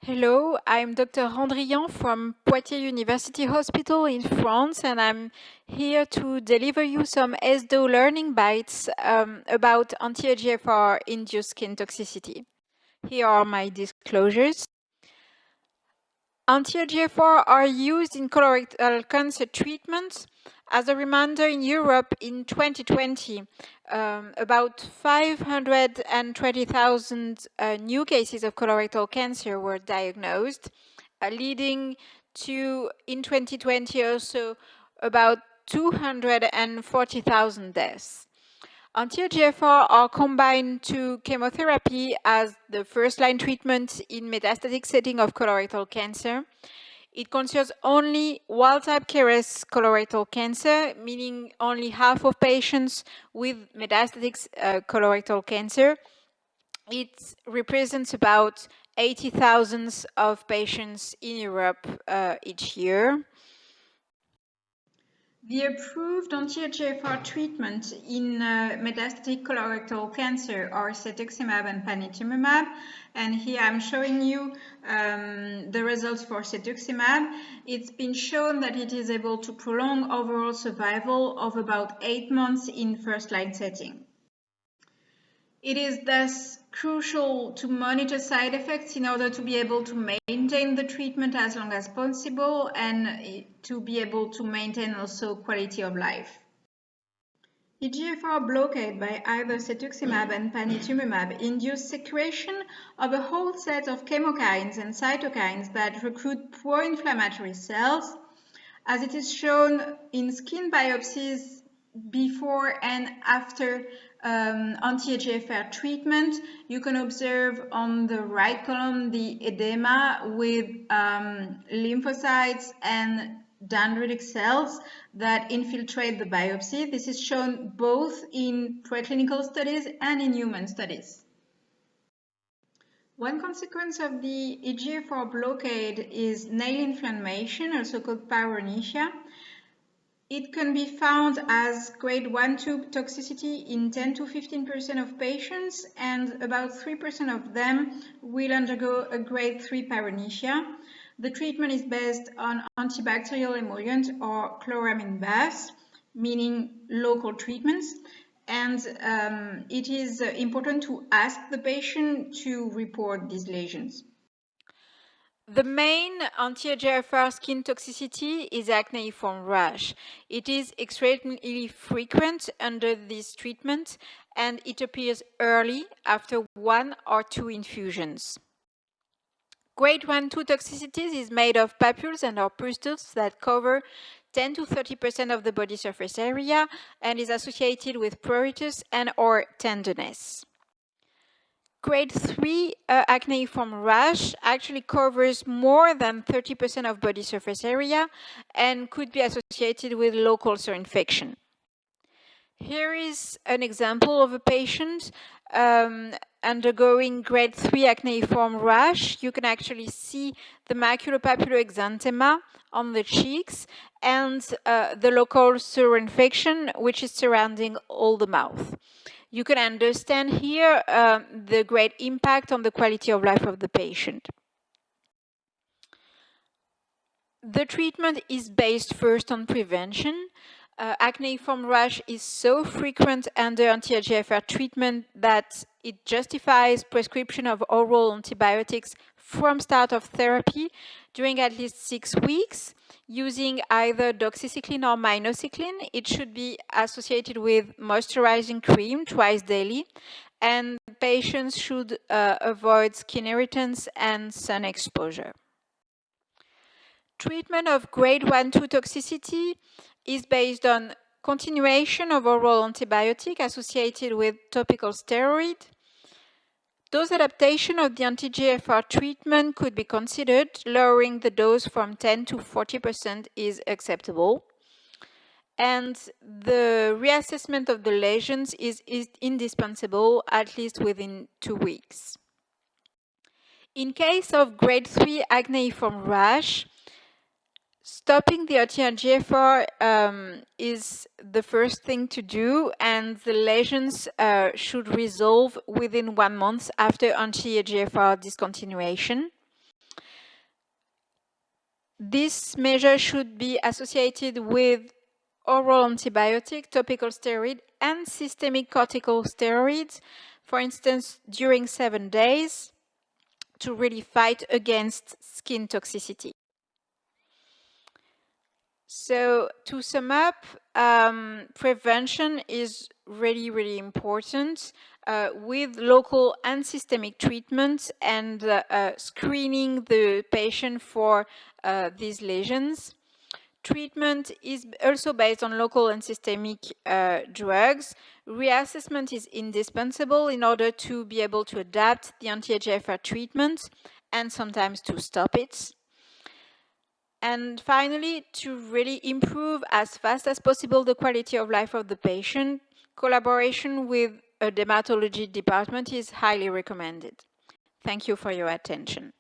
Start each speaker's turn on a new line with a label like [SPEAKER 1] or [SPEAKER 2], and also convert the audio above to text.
[SPEAKER 1] Hello, I'm Dr. Randrian from Poitiers University Hospital in France, and I'm here to deliver you some ESDO learning bytes about anti-EGFR-induced skin toxicity. Here are my disclosures. Anti-EGFR are used in colorectal cancer treatment. As a reminder, in Europe in 2020, about 520,000 new cases of colorectal cancer were diagnosed, leading to, in 2020, also about 240,000 deaths. Anti-EGFR are combined to chemotherapy as the first-line treatment in metastatic setting of colorectal cancer. It concerns only wild-type KRAS colorectal cancer, meaning only half of patients with metastatic colorectal cancer. It represents about 80,000 of patients in Europe each year. The approved anti-EGFR treatment in metastatic colorectal cancer are cetuximab and panitumumab. And here I'm showing you the results for cetuximab. It's been shown that it is able to prolong overall survival of about 8 months in first-line setting. It is thus crucial to monitor side effects in order to be able to maintain the treatment as long as possible and to be able to maintain also quality of life. EGFR blockade by either cetuximab and panitumumab induce secretion of a whole set of chemokines and cytokines that recruit pro-inflammatory cells, as it is shown in skin biopsies before and after anti-EGFR treatment. You can observe on the right column the edema with lymphocytes and dendritic cells that infiltrate the biopsy. This is shown both in preclinical studies and in human studies. One consequence of the EGFR blockade is nail inflammation, also called Paronychia. It can be found as grade 1-2 toxicity in 10 to 15% of patients, and about 3% of them will undergo a grade 3 paronychia. The treatment is based on antibacterial emollient or chloramine baths, meaning local treatments, and it is important to ask the patient to report these lesions. The main anti-EGFR skin toxicity is acneiform rash. It is extremely frequent under this treatment, and it appears early after 1 or 2 infusions. Grade 1-2 toxicities is made of papules and or pustules that cover 10 to 30% of the body surface area and is associated with pruritus and or tenderness. Grade 3 acneiform rash actually covers more than 30% of body surface area and could be associated with local ulcer infection. Here is an example of a patient undergoing grade 3 acneiform rash. You can actually see the maculopapular exanthema on the cheeks and the local ulcer infection, which is surrounding all the mouth. You can understand here the great impact on the quality of life of the patient. The treatment is based first on prevention. Acneiform rash is so frequent under anti-EGFR treatment that it justifies prescription of oral antibiotics from start of therapy during at least 6 weeks using either doxycycline or minocycline. It should be associated with moisturizing cream twice daily, and patients should avoid skin irritants and sun exposure. Treatment of grade 1-2 toxicity is based on continuation of oral antibiotic associated with topical steroid. Dose adaptation of the anti-EGFR treatment could be considered. Lowering the dose from 10 to 40% is acceptable. And the reassessment of the lesions is indispensable, at least within 2 weeks. In case of grade 3 acneiform rash, stopping the anti-EGFR is the first thing to do, and the lesions should resolve within 1 month after anti-EGFR discontinuation.
[SPEAKER 2] This measure should be associated with oral antibiotic, topical steroid, and systemic corticosteroids, for instance, during 7 days, to really fight against skin toxicity. So to sum up, prevention is really, really important with local and systemic treatments and screening the patient for these lesions. Treatment is also based on local and systemic drugs. Reassessment is indispensable in order to be able to adapt the anti-EGFR treatment and sometimes to stop it. And finally, to really improve as fast as possible the quality of life of the patient, collaboration with a dermatology department is highly recommended. Thank you for your attention.